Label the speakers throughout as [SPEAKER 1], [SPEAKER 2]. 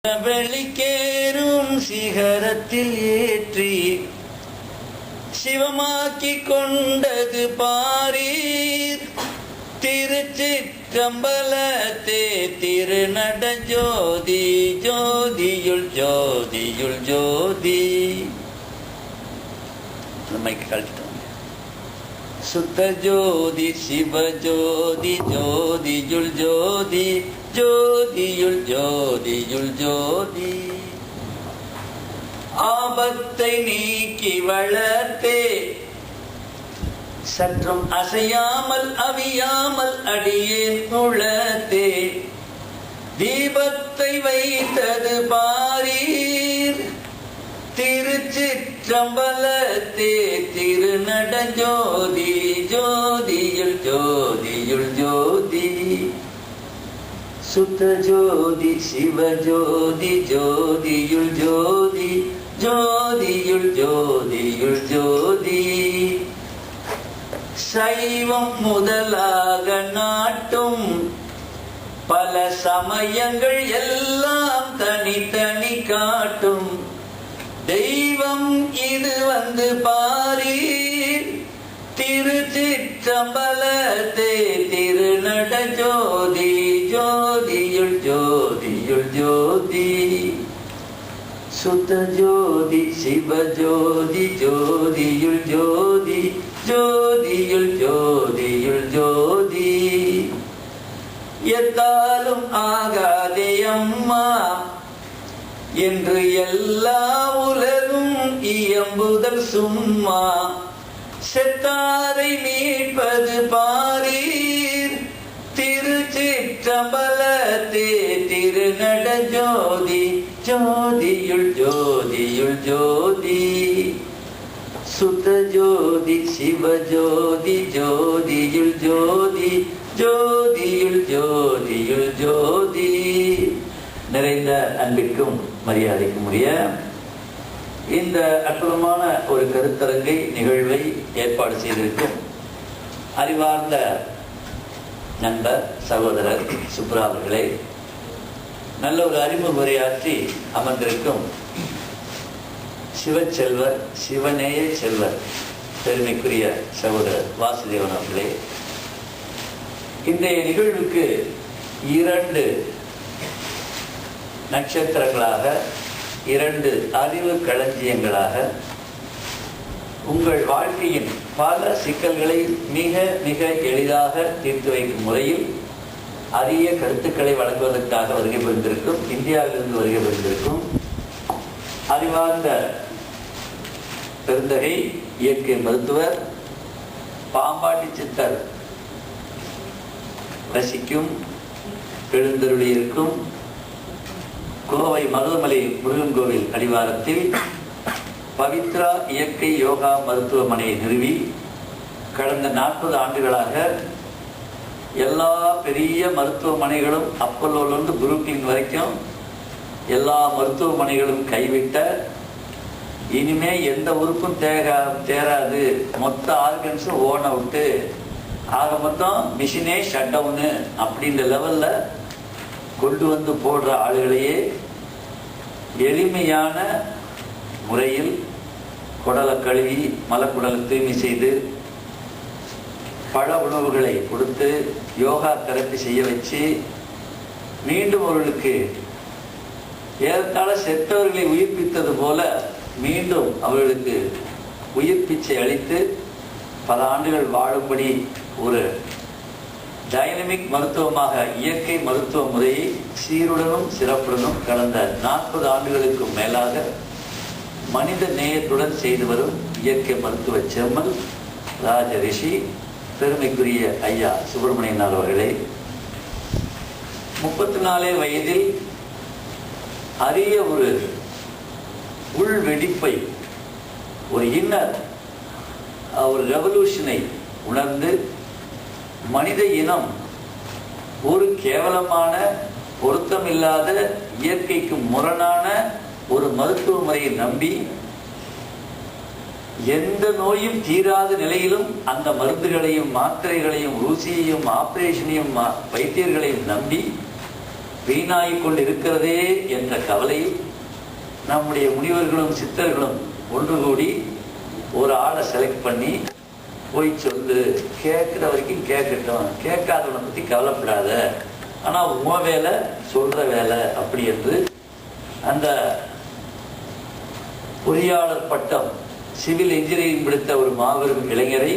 [SPEAKER 1] வெளிக்கேறும் சிகரத்தில் ஏற்றி சிவமாக்கி கொண்டது பாரீர். திருச்சிற்றம்பலத்தே திருநட ஜோதி ஜோதியுள் ஜோதியுள் ஜோதி. மைக்கு கழிச்சிட்டோம். சுத்த ஜோதி சிவஜோதி ஜோதியுள் ஜோதி ஜோதியுள் ஜோதியுள் ஜோதி. ஆபத்தை நீக்கி வளர்த்தே சற்றும் அசையாமல் அவியாமல் அடியேன் உளத்தே தீபத்தை வைத்தது பாரீர். திருச்சிற்றம்பலத்தே திருநட ஜோதி ஜோதியுள் ஜோதியுள் ஜோதி. சுத்த ஜோதி சிவஜோதி ஜோதியுள் ஜோதி ஜோதியுள் ஜோதியுள் ஜோதி. சைவம் முதலாக நாட்டும் பல சமயங்கள் எல்லாம் தனித்தனி காட்டும் தெய்வம் இது வந்து பாரீர். திருச்சிற்றம்பலத்தே திருநட ஜோதி ஜோதியுள் ஜோதியுள் ஜோதி. சுத்த ஜோதி சிவஜோதி ஜோதியுள் ஜோதி ஜோதியுள் ஜோதியுள் ஜோதி. எத்தாலும் ஆகாதே அம்மா என்று எல்லா உலகும் இயம்புதல் சும்மா. செத்தாரை மீட்பது பாரீர். திருச்சிற்றம்பலத்தே திருநட ஜோதி ஜோதியுள் ஜோதியுள் ஜோதி. சுத்த ஜோதி சிவஜோதி ஜோதியுள் ஜோதி ஜோதியுள் ஜோதியுள் ஜோதி. நிறைந்த அன்பிற்கும் மரியாதைக்கும் உரிய இந்த அற்புதமான ஒரு கருத்தரங்கை நிகழ்வை ஏற்பாடு செய்திருக்கும் அறிவார்ந்த நண்பர் சகோதரர் சுப்ரா அவர்களே, நல்ல ஒரு அறிமுக உரையாற்றி அமர்ந்திருக்கும் சிவச்செல்வர் சிவநேய செல்வர் பெருமைக்குரிய சகோதரர் வாசுதேவன் அவர்களே, இன்றைய நிகழ்வுக்கு 2 நட்சத்திரங்களாக 2 அறிவு களஞ்சியங்களாக உங்கள் வாழ்க்கையின் பல சிக்கல்களை மிக மிக எளிதாக தீர்த்து வைக்கும் முறையில் அரிய கருத்துக்களை வழங்குவதற்காக வருகை புரிந்திருக்கும் இந்தியாவிலிருந்து வருகை புரிந்திருக்கும் அறிவார்ந்த பெருந்தகை இயற்கை மருத்துவர் பாம்பாட்டி சித்தர் ரசிக்கும் எழுந்தருளியிருக்கும் கோவை மருதமலை முருகன் கோவில் அடிவாரத்தில் பவித்ரா இயற்கை யோகா மருத்துவமனையை நிறுவி கடந்த 40 ஆண்டுகளாக எல்லா பெரிய மருத்துவமனைகளும் அப்பல்லோலிருந்து புரூக்ளின் வரைக்கும் எல்லா மருத்துவமனைகளும் கைவிட்ட, இனிமே எந்த உறுப்பும் தேராது, மொத்த ஆர்கன்ஸும் ஓன விட்டு ஆக மொத்தம் மிஷினே ஷட் டவுனு அப்படின்ற லெவல்ல கொண்டு வந்து போடுற ஆளுகளையே எளிமையான முறையில் குடலை கழுவி மலக்குடலை தூய்மை செய்து பழ உணவுகளை கொடுத்து யோகா தெரப்பி செய்ய வச்சு மீண்டும் அவர்களுக்கு ஏறத்தாழ செத்தவர்களை உயிர்ப்பித்தது போல மீண்டும் அவர்களுக்கு உயிர் பிச்சை அளித்து பல ஆண்டுகள் வாழும்படி ஒரு டைனமிக் மருத்துவமாக இயற்கை மருத்துவ முறையை சீருடனும் சிறப்புடனும் கடந்த 40 ஆண்டுகளுக்கு மேலாக மனித நேயத்துடன் செய்து வரும் இயற்கை மருத்துவ செம்மல் ராஜ ரிஷி பெருமைக்குரிய ஐயா சுப்பிரமணியன் அவர்களே, 34 வயதில் அரிய ஒரு உள் வெடிப்பை, ஒரு இன்னர் ஒரு ரெவல்யூஷனை உணர்ந்து மனித இனம் ஒரு கேவலமான பொருத்தமில்லாத இயற்கைக்கு முரணான ஒரு மருத்துவ முறையை நம்பி எந்த நோயும் தீராத நிலையிலும் அந்த மருந்துகளையும் மாத்திரைகளையும் ஊசியையும் ஆபரேஷனையும் வைத்தியர்களையும் நம்பி வீணாகிக் கொண்டு இருக்கிறதே என்ற கவலையில் நம்முடைய முனிவர்களும் சித்தர்களும் ஒன்று கூடி ஒரு ஆளை செலக்ட் பண்ணி போய் சொல்லு, கேட்குற வரைக்கும் கேட்கட்டும், கேட்காதவனை பற்றி கவலைப்படாத, ஆனால் உன் வேலை சொல்கிற வேலை அப்படி என்று அந்த பொறியாளர் பட்டம் சிவில் இன்ஜினியரிங் படித்த ஒரு மாபெரும் இளைஞரை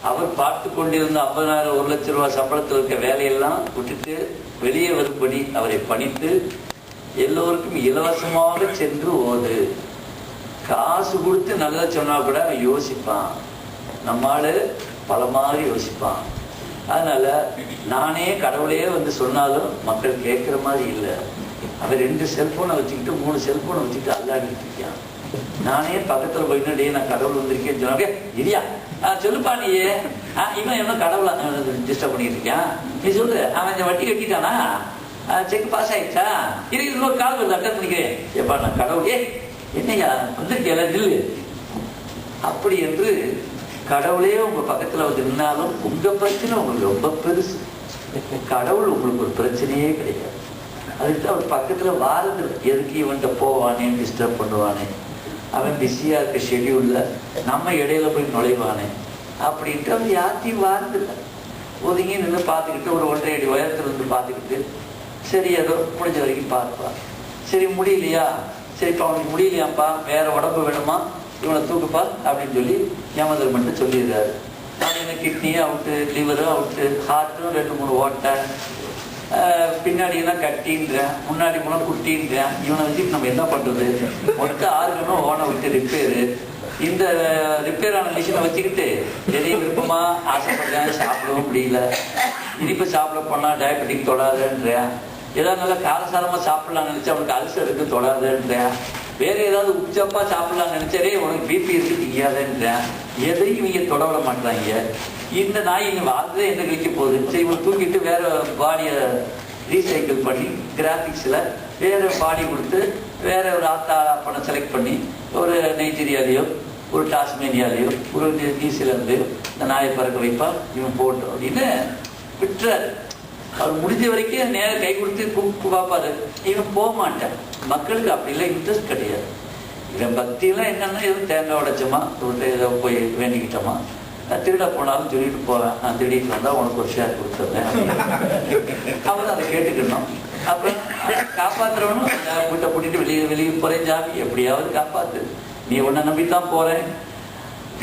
[SPEAKER 1] அவர் பார்த்து கொண்டிருந்த 50,000 1 லட்சம் ரூபாய் சம்பளத்தில் இருக்க வேலையெல்லாம் விட்டுட்டு வெளியே வரும்படி அவரை பணித்து எல்லோருக்கும் இலவசமாக சென்று ஓது, காசு கொடுத்து நல்லதை சொன்னா கூட அவன் யோசிப்பான், நம்மால் பல மாதிரி யோசிப்பான். அதனால நானே கடவுளே வந்து சொன்னாலும் மக்கள் கேட்குற மாதிரி இல்லை. அவன் 2 செல்போனை வச்சுக்கிட்டு 3 செல்போனை வச்சுக்கிட்டு அல்லாடிட்டு இருக்கான். நானே பக்கத்தில் போயிட்டு நான் கடவுள் வந்திருக்கேன்னு சொன்னாங்க, இல்லையா சொல்லுப்பா நீயே, இவன் என்ன கடவுளை டிஸ்டர்ப் பண்ணிட்டு இருக்கான், நீ சொல்லு, அவன் இந்த வட்டி கட்டிட்டானா, செக் பாஸ் ஆயிடுச்சா, இன்னொரு கால் வந்து அட்டன் பண்ணிக்கிறேன், எப்பா நான் கடவுளே என்னையா வந்திருக்கேன் நில்லு அப்படி என்று கடவுளே உங்க பக்கத்துல வந்து நின்னாலும் உங்க பிரச்சனை உங்களுக்கு ரொம்ப பெருசு. கடவுள் உங்களுக்கு ஒரு பிரச்சனையே கிடையாது. அதுக்கு அவர் பக்கத்துல வாரது எதுக்கு இவன்கிட்ட போவானே, டிஸ்டர்ப் பண்ணுவானே, அவன் பிஸியா இருக்க ஷெடியூல்ல நம்ம இடையில போய் நுழைவானே அப்படின்ட்டு அவன் யார்த்தையும் வாரதில்லை. ஒதுங்கி நின்று பார்த்துக்கிட்டு ஒரு 1.5 அடி உயரத்துல இருந்து பார்த்துக்கிட்டு சரி ஏதோ முடிஞ்ச வரைக்கும் பார்ப்பான். சரி முடியலையா, சரிப்பா அவனுக்கு முடியலையாப்பா, வேற உடம்பு வேணுமா, இவனை தூக்குப்பா அப்படின்னு சொல்லி யமதர்மன்ட்டு சொல்லிடுறாரு. நான் என்ன கிட்னியும் அவுட்டு, லிவரும் அவுட்டு, ஹார்ட்டும் 2-3 ஓட்டை, பின்னாடி எல்லாம் கட்டின்றேன், முன்னாடி போனால் குட்டின்றேன். இவனை வச்சு நம்ம என்ன பண்றது, மொத்த ஆர்கனும் ஓனை விட்டு ரிப்பேரு. இந்த ரிப்பேரான மிஷினை வச்சுக்கிட்டு எதையும் விருப்பமா ஆசைப்படுறேன், சாப்பிடவும் முடியல, இனிப்பு சாப்பிட போனா டயபெட்டிக் தொடாதுன்றேன், ஏதாவது நல்லா காரசாரமா சாப்பிடலாம்னு நினைச்சா அவனுக்கு அல்சர் இருக்கு தொடாதுன்றேன், வேற ஏதாவது உச்சப்பா சாப்பிடலாம்னு நினைச்சாரே உனக்கு பிபி இருக்கு திங்காதன்றேன். எதையும் இவங்க தொடவிட மாட்டாங்க. இந்த நாய் இங்க வாழ்ந்தே என்ன கழிக்க போகுது, சரி இவன் தூக்கிட்டு வேற பாடியை ரீசைக்கிள் பண்ணி கிராஃபிக்ஸ்ல வேற பாடி கொடுத்து வேற ஒரு ஆத்தா பணம் செலக்ட் பண்ணி ஒரு நைஜீரியாலேயோ ஒரு டாஸ்மேனியாலேயோ ஒரு நியூசிலாந்துலையோ இந்த நாயை பறக்க வைப்பான், இவன் போட்டோம் அப்படின்னு விட்டுறாரு. அவர் முடிஞ்ச வரைக்கும் நேரம் கை கொடுத்து கூப்பிட்டு பார்ப்பாரு, இவன் போக மாட்டேன். மக்களுக்கு அப்படிலாம் இன்ட்ரெஸ்ட் கிடையாது. இவன் பக்தியெல்லாம் என்னன்னா எதுவும் தேங்காய் உடைச்சோமா, ஏதோ போய் வேண்டிக்கிட்டோமா, திருட போனாலும் திருடிட்டு போவேன், நான் திருடிட்டு வந்தால் உனக்கு ஒரு ஷேர் கொடுத்துருவேன் அவன் அதை கேட்டுக்கணும். அப்புறம் காப்பாற்றுறவனும் வீட்டை கூட்டிட்டு வெளியே போறேன், ஜாமி எப்படியாவது காப்பாத்து, நீ உன்னை நம்பித்தான் போறேன்.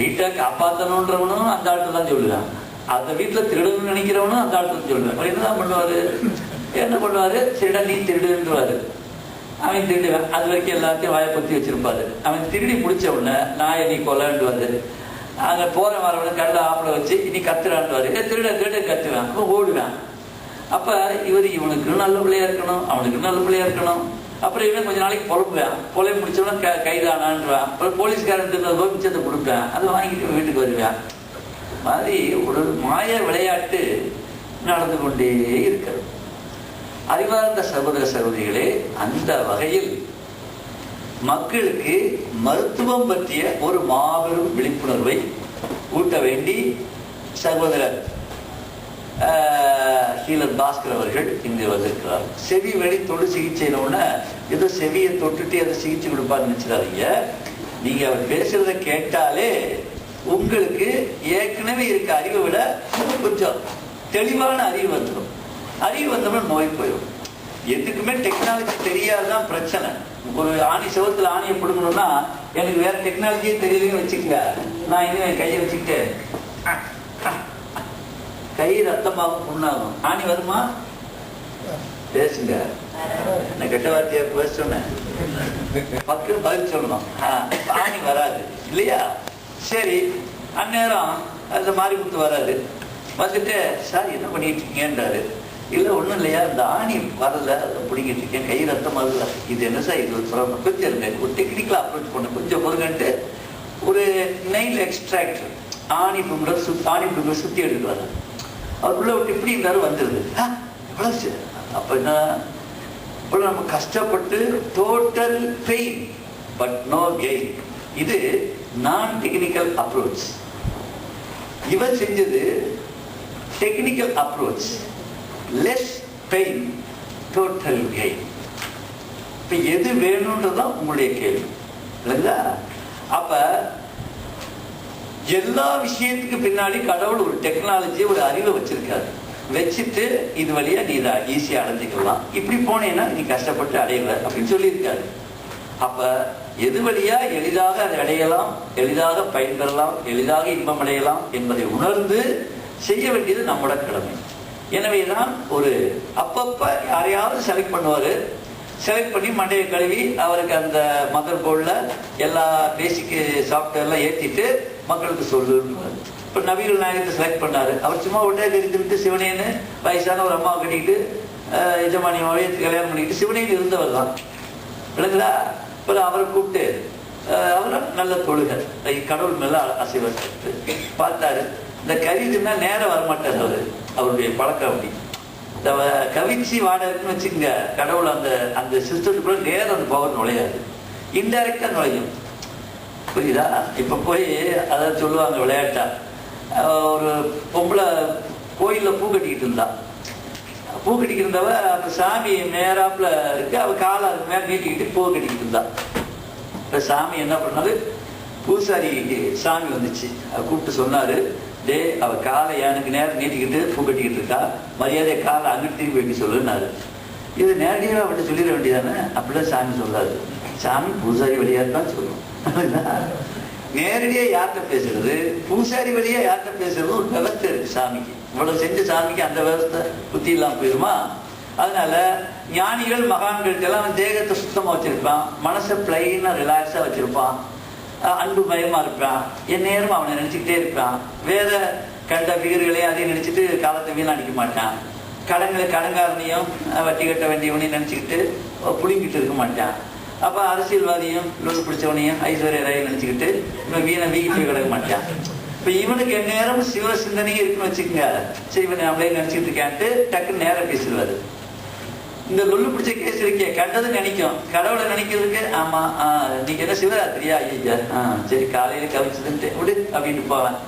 [SPEAKER 1] வீட்டை காப்பாற்றணுன்றவனும் அந்த ஆள்கிட்ட தான் சொல்லுவேன், அந்த வீட்டில் திருடணும்னு நினைக்கிறவனும் அந்த ஆள்கிட்ட சொல்லுவேன். அவர் என்னதான் பண்ணுவாரு, என்ன பண்ணுவாரு, சரிடா நீ திருடுன்றுவாரு, அவன் திருடுவேன். அது வரைக்கும் எல்லாத்தையும் வாயை பற்றி வச்சிருப்பாரு. அவன் திருடி முடிச்ச உடனே நாயை நீ கொல்லன்டுவாரு. அங்கே போற வரவனை கடல ஆப்பிள வச்சு இனி கத்துறான்டுவாரு, திருட திருட கத்துவேன், ஓடுவேன். அப்ப இவனுக்கு நல்ல பிள்ளையா இருக்கணும், அவனுக்கு நல்ல பிள்ளையா இருக்கணும். அப்புறம் இவன் கொஞ்ச நாளைக்கு பொழப்புவேன், பொழைய முடிச்சவன கைதானான்றான். அப்புறம் போலீஸ்காரன் போய் மிச்சத்தை கொடுப்பேன், அதை வாங்கிட்டு வீட்டுக்கு வருவேன். மாதிரி ஒரு மாய விளையாட்டு நடந்து கொண்டே இருக்கிறது. அறிவார்ந்த சகோதர சகோதரிகளே, அந்த வகையில் மக்களுக்கு மருத்துவம் பற்றிய ஒரு மாபெரும் விழிப்புணர்வை ஊட்ட வேண்டி சகோதரர் ஹீலர் பாஸ்கர் அவர்கள் இங்கு வந்திருக்கிறார். செவி வழி தொடு சிகிச்சையில ஏதோ செவியை தொட்டுட்டு அதை சிகிச்சை கொடுப்பான்னு நினைச்சிடாதீங்க. நீங்க அவர் பேசுறத கேட்டாலே உங்களுக்கு ஏற்கனவே இருக்க அறிவை விட கொஞ்சம் தெளிவான அறிவு வந்துடும். அறிவு வந்தோம்னா நோய் போயிடும். எதுக்குமே டெக்னாலஜி தெரியாதுதான் பிரச்சனை. ஒரு ஆணி செவத்துல ஆணியை பிடுங்கணும்னா எனக்கு வேற டெக்னாலஜியே தெரியலன்னு வச்சுக்கங்க, நான் இன்னும் என் கையை வச்சுக்கிட்டு கை ரத்தமாகும் புண்ணாகும், ஆணி வருமா? பேசுங்க, என்ன கெட்ட வார்த்தையா பேச சொன்னேன், பக்கம் பதில் சொல்லணும், ஆணி வராது இல்லையா? சரி, அந்நேரம் அந்த மாறி கொடுத்து வராது. வந்துட்டு சார் என்ன பண்ணிட்டு இருக்கீங்கன்றாரு. இல்லை ஒன்றும் இல்லையா, இந்த ஆணி வரல, அதை பிடிக்கிட்டு இருக்கேன், கை ரத்தம் வரல. இது என்ன சார் இது சொல்லணும், கொஞ்சம் இருங்க, ஒரு டெக்னிக்கலாக அப்ரோச் பண்ண கொஞ்சம் பொருங்கன்ட்டு ஒரு நெயில் எக்ஸ்ட்ராக்ட் ஆணி புங்கை சுற்றி எடுக்கிறாரு. அவருக்குள்ள விட்டு இப்படி இருந்தாலும் வந்துடுது. எவ்வளவு அப்போ என்ன, இவ்வளோ நம்ம கஷ்டப்பட்டு total pain but no gain. இது நான் டெக்னிக்கல் அப்ரோச். இவர் செஞ்சது technical approach, less pain total gain. இப்ப எது வேணும்ன்றதுதான் உங்களுடைய கேள்வி இல்லைங்களா? அப்ப எல்லா விஷயத்துக்கு பின்னாடி கடவுள் ஒரு டெக்னாலஜி, ஒரு அறிவை வச்சிருக்காரு. வச்சுட்டு இது வழியா நீ இதை ஈஸியா அடைஞ்சிக்கலாம், இப்படி போனேன்னா நீ கஷ்டப்பட்டு அடையல அப்படின்னு சொல்லியிருக்காரு. அப்ப எது வழியா எளிதாக அதை அடையலாம், எளிதாக பயன்பெறலாம், எளிதாக இன்பம் அடையலாம் என்பதை உணர்ந்து செய்ய வேண்டியது நம்மளோட கடமை. எனவேதான் ஒரு அப்பப்ப யாரையாவது செலக்ட் பண்ணுவாரு. செலக்ட் பண்ணி மண்டையை கழுவி அவருக்கு அந்த மதர் போர்டில் எல்லா பேசிக் சாஃப்ட்வேர்லாம் ஏற்றிட்டு மக்களுக்கு சொல்லுவார். இப்போ நபிகள் நாயகத்தை செலக்ட் பண்ணாரு. அவர் சும்மா உடனே தெரிஞ்சுக்கிட்டு சிவனேன்னு வயசான ஒரு அம்மாவை கட்டிக்கிட்டு எஜமானியமாவே கல்யாணம் பண்ணிக்கிட்டு சிவனேன்னு இருந்தவர் தான் இல்லைங்களா? இப்போ அவரை கூப்பிட்டு அவர் நல்ல தொழுகர், கடவுள் மேல அசைவர் பார்த்தாரு. இந்த கரிதுன்னா நேரம் வரமாட்டார் அவருடைய பழக்கம். அப்படி இந்த கவிச்சி வாடகைன்னு வச்சுக்கோங்க, கடவுள் அந்த அந்த சிஸ்டத்துக்குள்ள நேரம் அந்த பவர் நுழையாது, இன்டைரக்டா நுழையும். புரியுதா? இப்ப போய் அதாவது சொல்லுவாங்க விளையாட்டா, ஒரு பொம்பளை கோயில்ல பூ கட்டிக்கிட்டு இருந்தா. பூ கட்டிக்கிட்டு இருந்தவ அந்த சாமி நேராப்புல இருக்கு, அவ காலை அதுக்கு மேல நீட்டிக்கிட்டு பூ கட்டிக்கிட்டு இருந்தா. இப்ப சாமி என்ன பண்ணாரு, பூசாரி சாமி வந்துச்சு, கூப்பிட்டு சொன்னாரு, டே அவ காலை எனக்கு நேரம் நீட்டிக்கிட்டு பூ கட்டிக்கிட்டு இருக்கா, மரியாதை காலை அங்கிட்டு திரும்பி வைக்க சொல்லுன்னாரு. இது நேரடியாக அவர்கிட்ட சொல்லிட வேண்டியதானே? அப்படிலாம் சாமி சொல்லாது. சாமி பூசாரி வழியா தான் சொல்லும். நேரடியா யார்கிட்ட பேசுறது, பூசாரி வழியா யார்கிட்ட பேசுறது ஒரு விவஸ்தை இருக்கு சாமிக்கு. இவ்வளவு செஞ்ச சாமிக்கு அந்த விவஸ்தை புத்தி இல்லாம போயிருமா? அதனால ஞானிகள் மகான்கள்ட்ட எல்லாம் தேகத்தை சுத்தமா வச்சிருப்பான், மனசை பிளைனா ரிலாக்ஸா வச்சிருப்பான், அன்பு பயமா இருப்பான், என் நேரம் அவனை நினைச்சுக்கிட்டே இருப்பான். வேற கண்ட பிகர்களையும் அதையும் நினைச்சிட்டு காலத்தை வீணடிக்க மாட்டான். கடங்காரனையும் வட்டி கட்ட வேண்டியவனையும் நினைச்சுக்கிட்டு புளிங்கிட்டு இருக்க மாட்டான். அப்ப அரசியல்வாதியும் லோடு பிடிச்சவனையும் ஐஸ்வர்ய ராயை நினைச்சுக்கிட்டு இவன் வீகிட்டு கிடக்க மாட்டான். இப்ப இவனுக்கு என் நேரம் சிவ சிந்தனையும் இருக்குன்னு வச்சுக்கோங்க. சரி இவன் நம்மளே நினைச்சுட்டு இருக்கான்ட்டு டக்குன்னு நேரம் பேசிடுவாரு. இந்த லொல்லு பிடிச்ச கேஸ் இருக்கே, கண்டது நினைக்கும், கடவுளை நினைக்கிறதுக்கு ஆமா நீங்க என்ன சிவராத்திரியா, ஐயா சரி காலையில கவிச்சதுன்ட்டு விடு அப்படின்னு போவான்.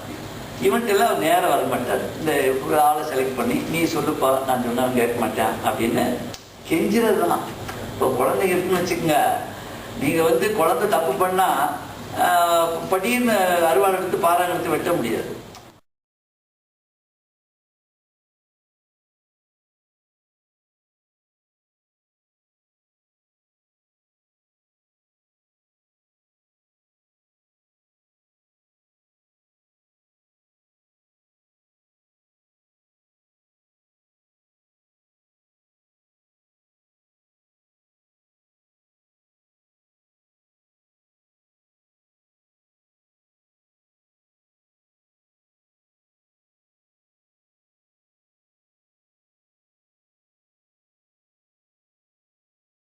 [SPEAKER 1] இவன்ட்டு எல்லாம் நேரம் வர மாட்டாரு. இந்த ஒரு ஆளை செலக்ட் பண்ணி நீ சொல்லுப்பா, நான் சொன்னா கேட்க மாட்டேன் அப்படின்னு கெஞ்சிறது தான். இப்போ குழந்தை இருக்குன்னு வச்சுக்கோங்க, நீங்க குழந்தை தப்பு பண்ணா படின்னு அருவாள் எடுத்து பாறாங்க எடுத்து வெட்ட முடியாது.